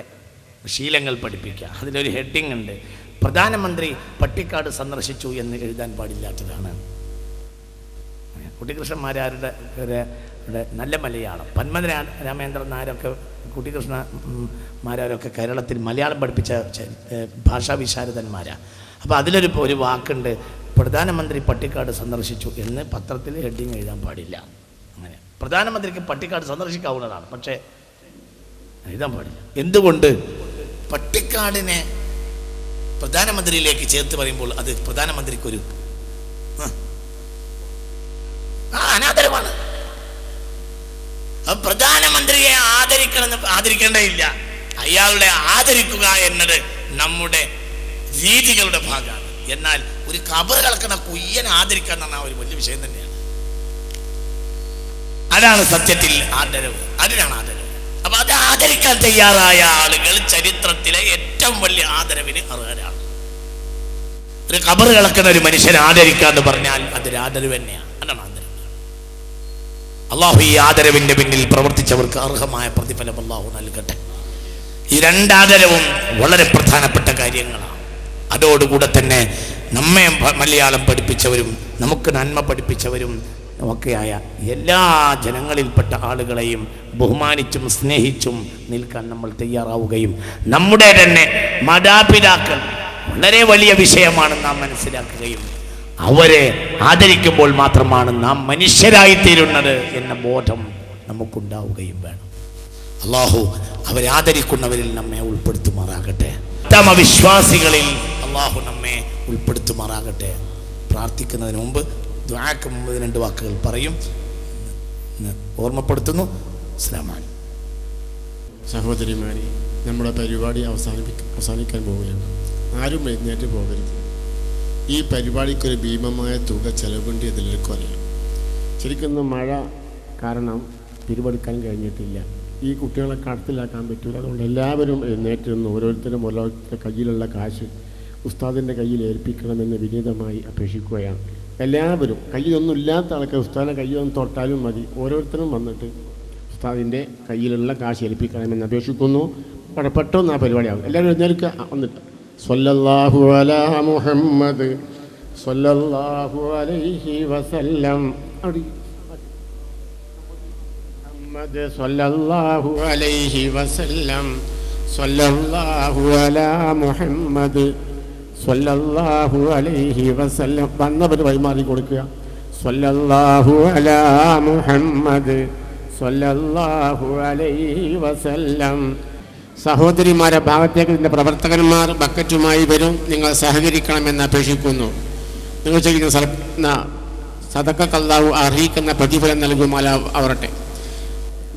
ശീലങ്ങൾ പഠിപ്പിക്കുക. അതിലൊരു ഹെഡിങ് ഉണ്ട്, പ്രധാനമന്ത്രി പട്ടിക്കാട് സന്ദർശിച്ചു എന്ന് എഴുതാൻ പാടില്ലാത്തതാണ്. കുട്ടികൃഷ്ണന്മാരാരുടെ നല്ല മലയാളം. പന്മന രാമേന്ദ്രൻ നായരൊക്കെ കുട്ടികൃഷ്ണന്മാരൊക്കെ കേരളത്തിൽ മലയാളം പഠിപ്പിച്ച ഭാഷാ വിശാരദന്മാരാണ്. അപ്പോൾ ഒരു വാക്കുണ്ട്, പ്രധാനമന്ത്രി പട്ടിക്കാട് സന്ദർശിച്ചു എന്ന് പത്രത്തിൽ ഹെഡിങ് എഴുതാൻ പാടില്ല. അങ്ങനെ പ്രധാനമന്ത്രിക്ക് പട്ടിക്കാട് സന്ദർശിക്കാവുന്നതാണ്, പക്ഷേ എഴുതാൻ പാടില്ല. എന്തുകൊണ്ട്? പട്ടിക്കാടിനെ പ്രധാനമന്ത്രിയിലേക്ക് ചേർത്ത് പറയുമ്പോൾ അത് പ്രധാനമന്ത്രിക്കൊരു അനാദരവാണ്. പ്രധാനമന്ത്രിയെ ആദരിക്കേണ്ടതില്ല, അയാളുടെ ആദരിക്കുക എന്നത് നമ്മുടെ രീതികളുടെ ഭാഗമാണ്. എന്നാൽ ഒരു കബർ കളക്കുന്ന കുയ്യനെ ആദരിക്കുക എന്ന് പറഞ്ഞാൽ ഒരു വലിയ വിഷയം തന്നെയാണ്. അതാണ് സത്യത്തിൽ ആദരവ്, അതിനാണ് ആദരവ്. അപ്പൊ അത് ആദരിക്കാൻ തയ്യാറായ ആളുകൾ ചരിത്രത്തിലെ ഏറ്റവും വലിയ ആദരവിന് അർഹരാണ്. ഒരു കബർ കളക്കുന്ന ഒരു മനുഷ്യനെ ആദരിക്കുക എന്ന് പറഞ്ഞാൽ അതൊരു ആദരവ് തന്നെയാണ്. അതാണ് ആദരവ്. അള്ളാഹു ഈ ആദരവിന്റെ പിന്നിൽ പ്രവർത്തിച്ചവർക്ക് അർഹമായ പ്രതിഫലം അള്ളാഹു നൽകട്ടെ. ഈ രണ്ടാദരവും വളരെ പ്രധാനപ്പെട്ട കാര്യങ്ങളാണ്. അതോടുകൂടെ തന്നെ നമ്മെ മലയാളം പഠിപ്പിച്ചവരും നമുക്ക് നന്മ പഠിപ്പിച്ചവരും ഒക്കെയായ എല്ലാ ജനങ്ങളിൽപ്പെട്ട ആളുകളെയും ബഹുമാനിച്ചും സ്നേഹിച്ചും നിൽക്കാൻ നമ്മൾ തയ്യാറാവുകയും നമ്മുടെ തന്നെ മാതാപിതാക്കൾ വളരെ വലിയ വിഷയമാണെന്ന് നാം മനസ്സിലാക്കുകയും അവരെ ആദരിക്കുമ്പോൾ മാത്രമാണ് നാം മനുഷ്യരായിത്തീരുന്നത് എന്ന ബോധം നമുക്കുണ്ടാവുകയും വേണം. അള്ളാഹു അവരെ ആദരിക്കുന്നവരിൽ നമ്മെ ഉൾപ്പെടുത്തുമാറാകട്ടെ. ഉത്തമ വിശ്വാസികളിൽ അള്ളാഹു നമ്മെ ഉൾപ്പെടുത്തുമാറാകട്ടെ. പ്രാർത്ഥിക്കുന്നതിന് മുമ്പ് ദുആക്ക് മുമ്പ് 2 വാക്കുകൾ പറയും ഓർമ്മപ്പെടുത്തുന്നു. അസ്സലാമു അലൈക്കും. സഹോദരിമാരെ, നമ്മുടെ പരിപാടി അവസാനിക്കാൻ പോവുകയാണ്. ആരും എഴുന്നേറ്റ് പോകരുത്. ഈ പരിപാടിക്കൊരു ഭീമമായ തുക ചെലവുണ്ട് എല്ലാവർക്കും അറിയാം. ശരിക്കും മഴ കാരണം പിരിവെടുക്കാൻ കഴിഞ്ഞിട്ടില്ല. ഈ കുട്ടികളെ കടത്തിലാക്കാൻ പറ്റില്ല. അതുകൊണ്ട് എല്ലാവരും എഴുന്നേറ്റ് നിന്ന് ഓരോരുത്തരുടെ കയ്യിലുള്ള കാശ് ഉസ്താദിൻ്റെ കയ്യിൽ ഏൽപ്പിക്കണമെന്ന് വിനീതമായി അപേക്ഷിക്കുകയാണ്. എല്ലാവരും കയ്യിലൊന്നും ഇല്ലാത്ത ആൾക്കാർ ഉസ്താദിൻ്റെ കയ്യൊന്നും തൊട്ടാലും മതി. ഓരോരുത്തരും വന്നിട്ട് ഉസ്താദിൻ്റെ കയ്യിലുള്ള കാശ് ഏൽപ്പിക്കണമെന്ന് അപേക്ഷിക്കുന്നു. പെട്ടെന്ന് ആ പരിപാടിയാകും. എല്ലാവരും എഴുന്നേൽക്കുക. വന്നിട്ട് സ്വല്ലല്ലാഹു അലാ മുഹമ്മദ് സ്വല്ലല്ലാഹു അലൈഹി വസല്ലം മുഹമ്മദ് സ്വല്ലല്ലാഹു അലൈഹി വസല്ലം സ്വല്ലല്ലാഹു അലാ മുഹമ്മദ് സ്വല്ലല്ലാഹു അലൈഹി വസല്ലം. വന്നവർ വഴിമാറി കൊടുക്കുക. സ്വല്ലല്ലാഹു അലാ മുഹമ്മദ് സ്വല്ലല്ലാഹു അലൈഹി വസല്ലം. സഹോദരിമാരെ ഭാഗത്തേക്ക് ഇതിൻ്റെ പ്രവർത്തകന്മാർ ബക്കറ്റുമായി വരും. നിങ്ങൾ സഹകരിക്കണമെന്ന് അപേക്ഷിക്കുന്നു. നിങ്ങൾ ചെയ്യുന്ന സദഖക്ക് അല്ലാഹു അർഹിക്കുന്ന പ്രതിഫലം നൽകുമാറാവട്ടെ.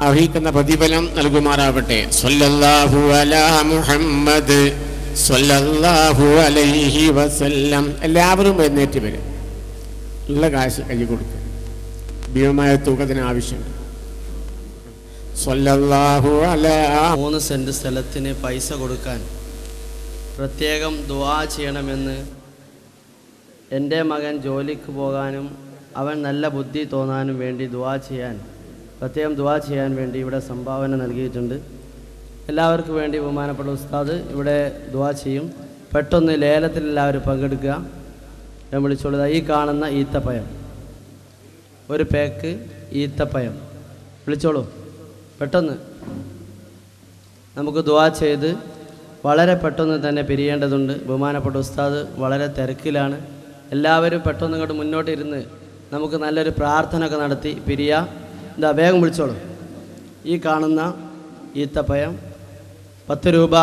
അർഹിക്കുന്ന പ്രതിഫലം നൽകുമാറാവട്ടെ. സ്വല്ലല്ലാഹു അലാ മുഹമ്മദ് സ്വല്ലല്ലാഹു അലൈഹി വസല്ലം. എല്ലാവരും എഴുന്നേറ്റ് വരും. ഉള്ള കാശ് കയ്യിൽ കൊടുക്കുക. ഭീമമായ തുക ഇതിന് ആവശ്യമുണ്ട്. സ്വല്ലല്ലാഹു അലാ 3 സെന്റ് സ്ഥലത്തിന് പൈസ കൊടുക്കാൻ പ്രത്യേകം ദുആ ചെയ്യണമെന്ന് എൻ്റെ മകൻ ജോലിക്ക് പോകാനും അവൻ നല്ല ബുദ്ധി തോന്നാനും വേണ്ടി പ്രത്യേകം ദുആ ചെയ്യാൻ വേണ്ടി ഇവിടെ സംഭാവന നൽകിയിട്ടുണ്ട്. എല്ലാവർക്കും വേണ്ടി ബഹുമാനപ്പെട്ട ഉസ്താദ് ഇവിടെ ദുആ ചെയ്യും. പെട്ടെന്ന് ലേലത്തിൽ എല്ലാവരും പങ്കെടുക്കുക. ഞാൻ വിളിച്ചോളൂ. ഈ കാണുന്ന ഈത്തപ്പഴം, ഒരു പാക്ക് ഈത്തപ്പഴം വിളിച്ചോളൂ. പെട്ടെന്ന് നമുക്ക് ദുആ ചെയ്ത് വളരെ പെട്ടെന്ന് തന്നെ പിരിയേണ്ടതുണ്ട്. ബഹുമാനപ്പെട്ട ഉസ്താദ് വളരെ തിരക്കിലാണ്. എല്ലാവരും പെട്ടെന്ന് ഇങ്ങോട്ട് മുന്നോട്ടിരുന്ന് നമുക്ക് നല്ലൊരു പ്രാർത്ഥന ഒക്കെ നടത്തി പിരിയാം. എന്താ വേഗം വിളിച്ചോളൂ. ഈ കാണുന്ന ഈത്തപ്പഴം 10 രൂപ,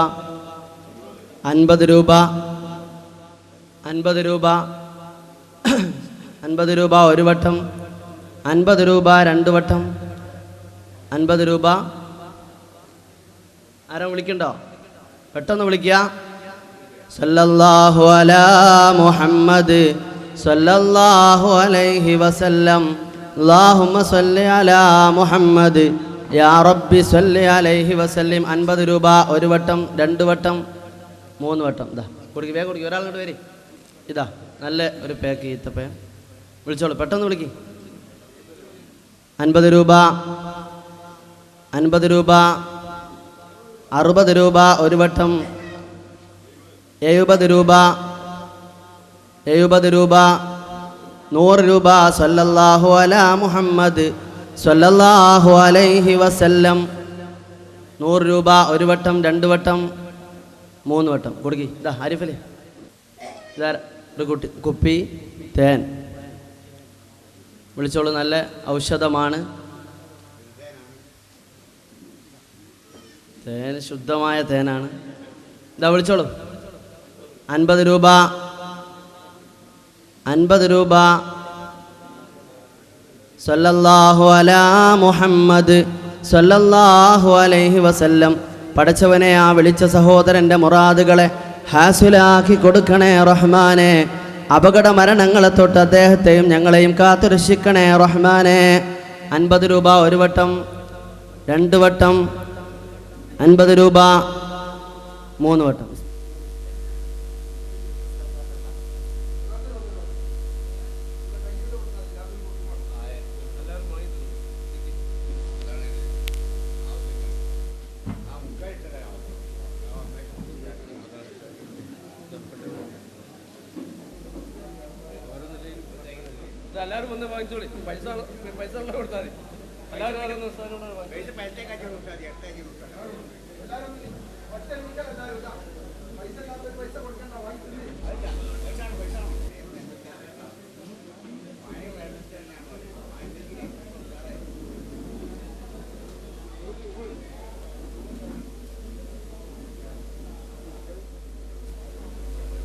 50 രൂപ, 50 രൂപ, 50 രൂപ ഒരു വട്ടം, 50 രൂപ 2 വട്ടം, 50 രൂപ. ആരാ വിളിക്കണ്ടോ? പെട്ടെന്ന് വിളിക്കുക. സല്ലല്ലാഹു അലാ മുഹമ്മദ് സല്ലല്ലാഹു അലൈഹി വസല്ലം. അല്ലാഹുമ്മ സല്ലി അലാ മുഹമ്മദ് യാ റബ്ബി സല്ലി അലൈഹി വസല്ലം. 50 രൂപ ഒരു വട്ടം, 2 വട്ടം, 3 വട്ടം. ഇതാ കൊടുക്കി, വേഗം കൊടുക്കി. ഒരാൾ ഇങ്ങോട്ട് വരി. ഇതാ നല്ല ഒരു പാക്ക് ഈത്തപ്പഴം. വിളിച്ചോളൂ, പെട്ടെന്ന് വിളിക്കി. 50 രൂപ, 50 രൂപ, 60 രൂപ ഒരു വട്ടം, 70 രൂപ, 70 രൂപ, 100 രൂപ. സല്ലല്ലാഹു അലാ മുഹമ്മദ് സല്ലല്ലാഹു അലൈഹി വസല്ലം. 100 രൂപ ഒരു വട്ടം, 2 വട്ടം, 3 വട്ടം. കൊടുക്കി. ഇതാ ആരിഫലേ, ഇതാ ഒരു കുപ്പി തേൻ. വിളിച്ചോളൂ. നല്ല ഔഷധമാണ് തേൻ, ശുദ്ധമായ തേനാണ്. ഇതാ വിളിച്ചോളൂ. 50 രൂപ, 50 രൂപ. സല്ലല്ലാഹു അലാ മുഹമ്മദ് സല്ലല്ലാഹു അലൈഹി വസല്ലം. പടച്ചവനെ, ആ വിളിച്ച സഹോദരൻ്റെ മുറാദുകളെ ഹാസിലാക്കി കൊടുക്കണേ റഹ്മാനെ. അപകട മരണങ്ങളെ തൊട്ട് അദ്ദേഹത്തെയും ഞങ്ങളെയും കാത്തുരക്ഷിക്കണേ റഹ്മാനെ. 50 രൂപ ഒരു വട്ടം, 2 വട്ടം, 50 രൂപ 3 വട്ടം. എല്ലാവരും വന്ന് വാങ്ങിച്ചോളി. പൈസ കൊടുത്താൽ മതി. എല്ലാവരും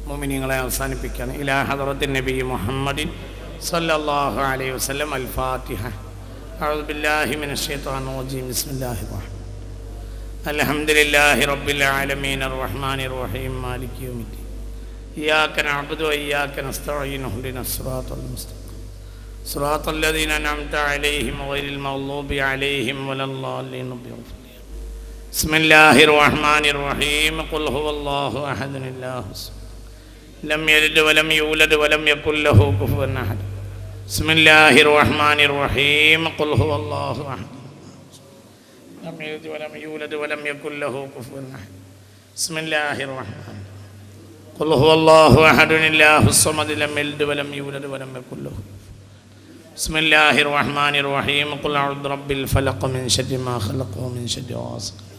മുഅ്മിനീങ്ങളെ അവസാനിപ്പിക്കുകയാണ്. ഇലാ ഹദറത്തിൻ നബി മുഹമ്മദിൻ സല്ലല്ലാഹു അലൈഹി വസല്ലം. അൽ ഫാത്തിഹ. അഊദു ബില്ലാഹി മിനശ് ശൈത്വാനിർ റജീം. ബിസ്മില്ലാഹിർ റഹ്മാനിർ റഹീം. അൽഹംദുലില്ലാഹി റബ്ബിൽ ആലമീൻ അർറഹ്മാനിർ റഹീം മാലികി യൗമിദ്ദീൻ. ഇയ്യാക നഅ്ബുദു വ ഇയ്യാക നസ്തഈൻ. ഇഹ്ദിനസ് സിറാത്തൽ മുസ്തഖീം സിറാത്തൽ ലദീന അൻഅംത അലൈഹിം ഗൈറിൽ മഗ്ളൂബി അലൈഹിം വലദ്ദാലിൻ. ബിസ്മില്ലാഹിർ റഹ്മാനിർ റഹീം. ഖുൽ ഹുവല്ലാഹു അഹദ് അല്ലാഹു ലം യലിദ് വലം യൂലദ് വലം യകുൽ ലഹു കുഫുവൻ അഹദ്. ബിസ്മില്ലാഹിർ റഹ്മാനിർ റഹീം. ഖുൽ ഹുവല്ലാഹു അഹദ് ലം യലിദ് വലം യൂലദ് വലം യകുൽ ലഹു കുഫുവൻ അഹദ്. ബിസ്മില്ലാഹിർ റഹ്മാൻ. ഖുൽ ഹുവല്ലാഹു അഹദ് അല്ലാഹുസ് സമദ് ലം യലിദ് വലം യൂലദ് വലം യകുൽ ലഹു. ബിസ്മില്ലാഹിർ റഹ്മാനിർ റഹീം. ഖുൽ അഊദു ബിറബ്ബിൽ ഫലഖ് മിൻ ശർരി മാ ഖലഖ വമിൻ ശർരി ഗാസിഖിൻ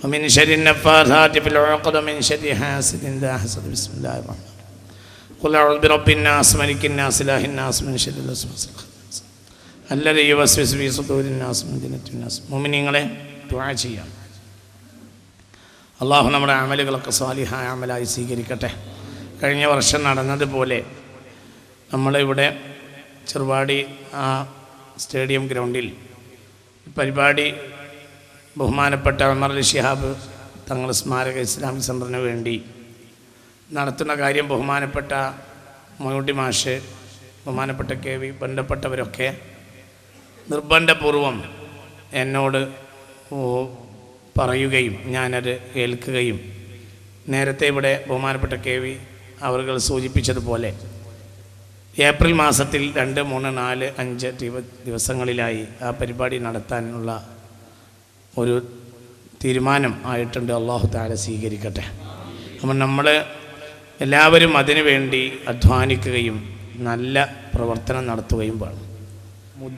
ومن شر النفاثات في العقد ومن شر حاسد إذا حسد. بسم الله الرحمن الرحيم. قل أعوذ برب الناس ملك الناس إله الناس من شر الوسواس الخناس الذي يوسوس في صدور الناس من فتنة الناس. മുഅ്മിനീങ്ങളെ, ദുആ ചെയ്യാം. അല്ലാഹു നമ്മുടെ അമലുകളൊക്കെ സാലിഹായ അമലായി സ്വീകരിക്കട്ടെ. കഴിഞ്ഞ വർഷം നടന്നതുപോലെ നമ്മളിവിടെ ചെറുവാടി സ്റ്റേഡിയം ഗ്രൗണ്ടിൽ പരിപാടി ബഹുമാനപ്പെട്ട ഉമർ അലി ശിഹാബ് തങ്ങൾ സ്മാരക ഇസ്ലാമിക് സെൻ്ററിന് വേണ്ടി നടത്തുന്ന കാര്യം ബഹുമാനപ്പെട്ട മൊയ്‌നുട്ടി മാഷ്, ബഹുമാനപ്പെട്ട KV, ബന്ധപ്പെട്ടവരൊക്കെ നിർബന്ധപൂർവം എന്നോട് പറയുകയും ഞാനത് കേൾക്കുകയും നേരത്തെ ഇവിടെ ബഹുമാനപ്പെട്ട KV അവർ സൂചിപ്പിച്ചതുപോലെ ഏപ്രിൽ മാസത്തിൽ 2, 3, 4, 5 ദിവസങ്ങളിലായി ആ പരിപാടി നടത്താനുള്ള ഒരു തീരുമാനം ആയിട്ടുണ്ട്. അല്ലാഹു തആല സ്വീകരിക്കട്ടെ. അപ്പം നമ്മൾ എല്ലാവരും അതിനു വേണ്ടി അധ്വാനിക്കുകയും നല്ല പ്രവർത്തനം നടത്തുകയും വേണം.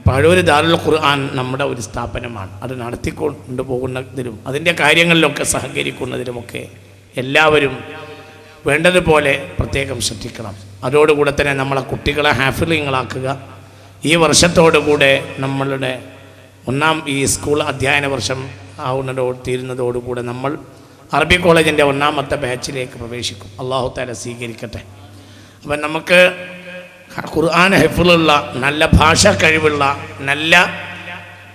പഴൂർ ദാറുൽ ഖുർആൻ നമ്മുടെ ഒരു സ്ഥാപനമാണ്. അത് നടത്തിക്കൊണ്ട് പോകുന്നതിലും അതിൻ്റെ കാര്യങ്ങളിലൊക്കെ സഹകരിക്കുന്നതിലുമൊക്കെ എല്ലാവരും വേണ്ടതുപോലെ പ്രത്യേകം ശ്രദ്ധിക്കണം. അതോടുകൂടെ തന്നെ നമ്മളെ കുട്ടികളെ ഹാഫിളുകളാക്കുക. ഈ വർഷത്തോടുകൂടെ നമ്മളുടെ ഈ സ്കൂൾ അധ്യയന വർഷം തീരുന്നതോടുകൂടെ നമ്മൾ അറബി കോളേജിൻ്റെ 1ാമത്തെ ബാച്ചിലേക്ക് പ്രവേശിക്കും. അല്ലാഹു തആല സ്വീകരിക്കട്ടെ. അപ്പം നമുക്ക് ഖുർആൻ ഹിഫ്ളുള്ള, നല്ല ഭാഷാ കഴിവുള്ള, നല്ല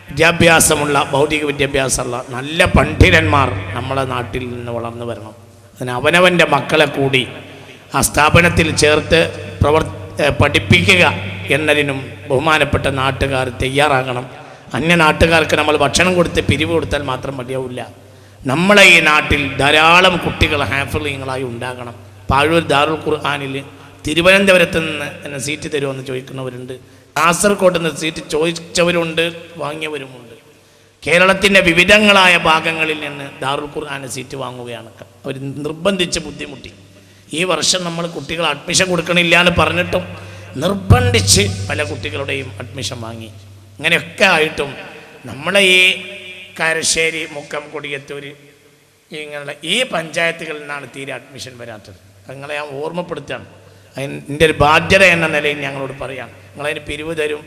വിദ്യാഭ്യാസമുള്ള, ഭൗതിക വിദ്യാഭ്യാസമുള്ള നല്ല പണ്ഡിതന്മാർ നമ്മുടെ നാട്ടിൽ നിന്ന് വളർന്നു വരണം. അതിന് അവനവൻ്റെ മക്കളെ കൂടി ആ സ്ഥാപനത്തിൽ ചേർത്ത് പഠിപ്പിക്കുക എന്നതിനും ബഹുമാനപ്പെട്ട നാട്ടുകാർ തയ്യാറാകണം. അന്യ നാട്ടുകാർക്ക് നമ്മൾ ഭക്ഷണം കൊടുത്ത് പിരിവ് കൊടുത്താൽ മാത്രം മതിയാവില്ല. നമ്മളെ ഈ നാട്ടിൽ ധാരാളം കുട്ടികൾ ഹാഫിളുകളായി ഉണ്ടാകണം. പാഴൂർ ദാറുൽ ഖുർആനിൽ തിരുവനന്തപുരത്ത് നിന്ന് എന്നെ സീറ്റ് തരുമെന്ന് ചോദിക്കുന്നവരുണ്ട്. കാസർഗോഡ് നിന്ന് സീറ്റ് ചോദിച്ചവരുണ്ട്, വാങ്ങിയവരുമുണ്ട്. കേരളത്തിൻ്റെ വിവിധങ്ങളായ ഭാഗങ്ങളിൽ നിന്ന് ദാറുൽ ഖുർആന് സീറ്റ് വാങ്ങുകയാണ്. അവർ നിർബന്ധിച്ച് ബുദ്ധിമുട്ടി. ഈ വർഷം നമ്മൾ കുട്ടികൾ അഡ്മിഷൻ കൊടുക്കണില്ല എന്ന് പറഞ്ഞിട്ടും നിർബന്ധിച്ച് പല കുട്ടികളുടെയും അഡ്മിഷൻ വാങ്ങി. ഇങ്ങനെയൊക്കെ ആയിട്ടും നമ്മളെ ഈ കാരശ്ശേരി, മുക്കം, കൊടിയത്തൂർ ഇങ്ങനെയുള്ള ഈ പഞ്ചായത്തുകളിൽ നിന്നാണ് തീരെ അഡ്മിഷൻ വരാത്തത്. നിങ്ങളെ ഞാൻ ഓർമ്മപ്പെടുത്തുകയാണ്. അതിൻ്റെ ഒരു ബാധ്യത എന്ന നിലയിൽ ഞങ്ങളോട് പറയാം. നിങ്ങളതിന് പിരിവ് തരും,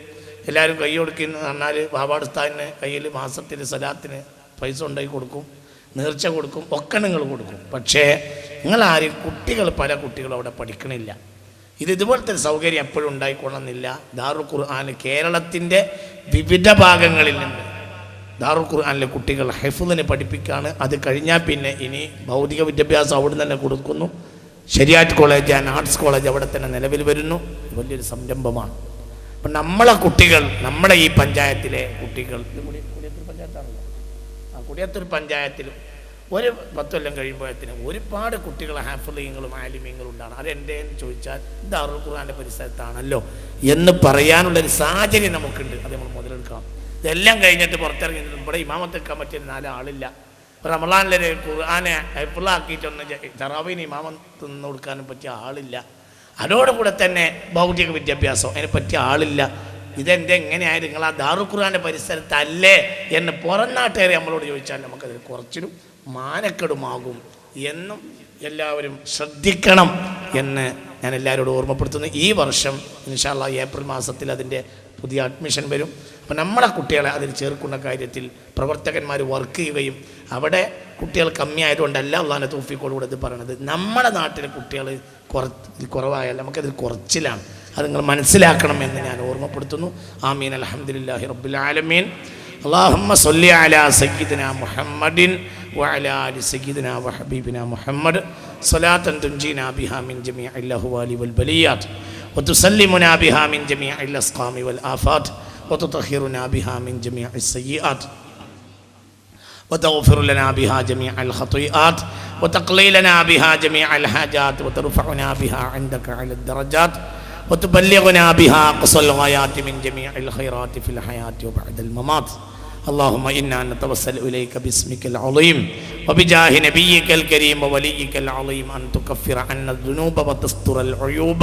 എല്ലാവരും കൈ കൊടുക്കുന്ന പറഞ്ഞാൽ ബാബാടുസ്ഥാനിന് കയ്യിൽ മാസത്തിൽ സലാത്തിന് പൈസ ഉണ്ടായി കൊടുക്കും, നേർച്ച കൊടുക്കും, ഒക്കെ നിങ്ങൾ കൊടുക്കും. പക്ഷേ നിങ്ങളാരും പല കുട്ടികളും അവിടെ പഠിക്കണില്ല. ഇതുപോലത്തെ ഒരു സൗകര്യം എപ്പോഴും ഉണ്ടായിക്കൊള്ളുന്നില്ല. ദാറുൽ ഖുർആൻ കേരളത്തിൻ്റെ വിവിധ ഭാഗങ്ങളിൽ നിന്ന് ദാറുൽ ഖുർആനിലെ കുട്ടികൾ ഹിഫ്ളിന് പഠിപ്പിക്കുകയാണ്. അത് കഴിഞ്ഞാൽ പിന്നെ ഇനി ഭൗതിക വിദ്യാഭ്യാസം അവിടെ തന്നെ കൊടുക്കുന്നു. ശരിയാറ്റ് കോളേജ് ആൻഡ് ആർട്സ് കോളേജ് അവിടെ തന്നെ നിലവിൽ വരുന്നു. വലിയൊരു സംരംഭമാണ്. അപ്പം നമ്മളെ കുട്ടികൾ, നമ്മുടെ ഈ പഞ്ചായത്തിലെ കുട്ടികൾ, കുടിയത്തൂർ പഞ്ചായത്തിലും ഒരു 10 കൊല്ലം കഴിയുമ്പോഴത്തേന് ഒരുപാട് കുട്ടികൾ ഹാഫിളുകളും ആലിമീങ്ങളും ഉണ്ടാണ്. അതെന്തേന്ന് ചോദിച്ചാൽ ദാറുൽ ഖുർആൻ്റെ പരിസരത്താണല്ലോ എന്ന് പറയാനുള്ളൊരു സാഹചര്യം നമുക്കുണ്ട്. അത് നമ്മൾ മുതലെടുക്കണം. ഇതെല്ലാം കഴിഞ്ഞിട്ട് പുറത്തിറങ്ങി ഇവിടെ ഇമാമത്തെക്കാൻ പറ്റിയ 4 ആളില്ല. റമളാനിലെ ഖുർആനെ ഹിഫ്ളാക്കിയിട്ടൊന്ന് തറാവീന് ഇമാമത്ത് നിന്ന് കൊടുക്കാനും പറ്റിയ ആളില്ല. അതോടുകൂടെ തന്നെ ഭൗതിക വിദ്യാഭ്യാസം അതിനെ പറ്റിയ ആളില്ല. എങ്ങനെയായാലും നിങ്ങൾ ആ ദാറുൽ ഖുർആൻ്റെ പരിസരത്തല്ലേ എന്ന് പുറം നാട്ടുകാരെ നമ്മളോട് ചോദിച്ചാൽ നമുക്കതിൽ കുറച്ചൊരു മാനക്കെടുമാകും എന്നും എല്ലാവരും ശ്രദ്ധിക്കണം എന്ന് ഞാൻ എല്ലാവരോടും ഓർമ്മപ്പെടുത്തുന്നു. ഈ വർഷം ഇൻഷാ അല്ലാഹ് ഏപ്രിൽ മാസത്തിൽ അതിൻ്റെ പുതിയ അഡ്മിഷൻ വരും. അപ്പം നമ്മളെ കുട്ടികളെ അതിൽ ചേർക്കുന്ന കാര്യത്തിൽ പ്രവർത്തകന്മാർ വർക്ക് ചെയ്യുകയും അവിടെ കുട്ടികൾ കമ്മിയായതുകൊണ്ടല്ല അള്ളാഹിൻ്റെ തൗഫീഖോടുകൂടെ ഇത് പറയണത്. നമ്മുടെ നാട്ടിലെ കുട്ടികൾ കുറവായാൽ നമുക്കതിൽ കുറച്ചിലാണ്. അത് നിങ്ങൾ മനസ്സിലാക്കണം എന്ന് ഞാൻ ഓർമ്മപ്പെടുത്തുന്നു. ആമീൻ. അൽഹംദുലില്ലാഹി റബ്ബിൽ ആലമീൻ. اللهم صل على سيدنا محمد وعلى آل سيدنا وحبيبنا محمد صلاة تنجينا بها من جميع الأهوال والبليات وتسلمنا بها من جميع الأسقام والآفات وتطهرنا بها من جميع السيئات وتغفر لنا بها جميع الخطيئات وتقضي لنا بها جميع الحاجات وترفعنا بها عندك على الدرجات وتبلغنا بها أقصى الغايات من جميع الخيرات في الحياة وبعد الممات. اللهم إنا نتوسل إليك باسمك العظيم وبجاه نبيك الكريم ووليك العظيم أن تكفر عنا الذنوب وتستر العيوب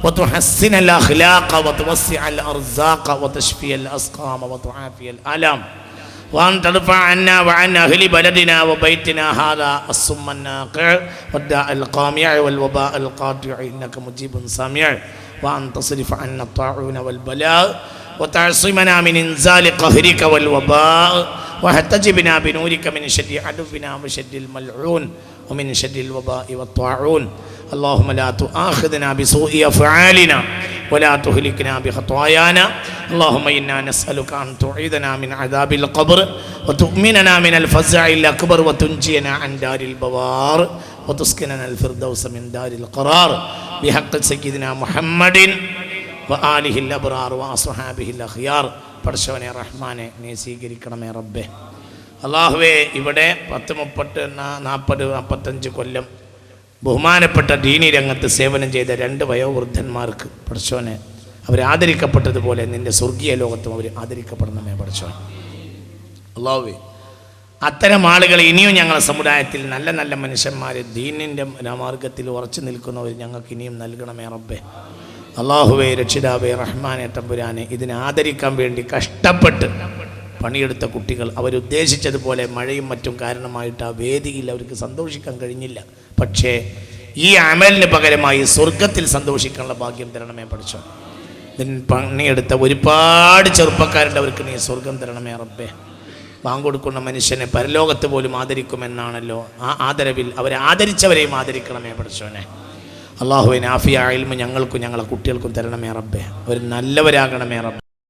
وتحسن الأخلاق وتوسع الأرزاق وتشفي الأسقام وتعافي الآلام وأن ترفع عنا وعن أهل بلدنا وبيتنا هذا الصم الناقع والداء القامع والوباء القاطع إنك مجيب سامع وأن تصرف عنا الطاعون والبلاء وتعصمنا من إنزال قهرك والوباء واحتجبنا بنورك من شر عدونا وشر الملعون ومن شر الوباء والطاعون. اللهم لا تؤاخذنا بسوء أفعالنا ولا تهلكنا بخطايانا. اللهم إنا نسألك أن تعيذنا من عذاب القبر وتؤمننا من الفزع الأكبر وتنجينا عن دار البوار وتسكننا الفردوس من دار القرار بحق سيدنا محمد وآله الأبرار وأصحابه الأخيار. പടച്ചവനെ റഹ്മാനെ നീ സ്വീകരിക്കണമേ റബ്ബേ. അല്ലാഹുവേ, ഇവിടെ 10, 30, 40, 45 കൊല്ലം ബഹുമാനപ്പെട്ട ദീനി രംഗത്ത് സേവനം ചെയ്ത 2 വയോവൃദ്ധന്മാർക്ക് പടച്ചോനെ അവർ ആദരിക്കപ്പെട്ടതുപോലെ നിൻ്റെ സ്വർഗീയ ലോകത്തും അവർ ആദരിക്കപ്പെടണമേ പടച്ചോൻ. അല്ലാഹുവേ, അത്തരം ആളുകൾ ഇനിയും ഞങ്ങളുടെ സമുദായത്തിൽ നല്ല നല്ല മനുഷ്യന്മാർ ദീനിൻ്റെ മാർഗത്തിൽ ഉറച്ചു നിൽക്കുന്നവർ ഞങ്ങൾക്ക് ഇനിയും നൽകണമേ റബ്ബേ. അല്ലാഹുവേ, രക്ഷിതാവേ, റഹ്മാനെ, തമ്പുരാനെ, ഇതിനെ ആദരിക്കാൻ വേണ്ടി കഷ്ടപ്പെട്ട് പണിയെടുത്ത കുട്ടികൾ അവരുദ്ദേശിച്ചതുപോലെ മഴയും മറ്റും കാരണമായിട്ട് ആ വേദിയിൽ അവർക്ക് സന്തോഷിക്കാൻ കഴിഞ്ഞില്ല. പക്ഷേ ഈ അമലിന് പകരമായി സ്വർഗത്തിൽ സന്തോഷിക്കാനുള്ള ഭാഗ്യം തരണമേ പഠിച്ചോ. ഇതിന് പണിയെടുത്ത ഒരുപാട് ചെറുപ്പക്കാരുണ്ട്, അവർക്ക് നീ സ്വർഗം തരണമേ റബ്ബേ. പാങ്കൊടുക്കുന്ന മനുഷ്യനെ പരലോകത്ത് പോലും ആദരിക്കുമെന്നാണല്ലോ. ആ ആദരവിൽ അവരെ ആദരിച്ചവരെയും ആദരിക്കണമേ പഠിച്ചോനെ. അള്ളാഹുവിനെ ആഫിയ ഇൽമ് ഞങ്ങൾക്കും ഞങ്ങളെ കുട്ടികൾക്കും തരണമേ റബ്ബേ. അവർ നല്ലവരാകണമേ റബ്ബേ.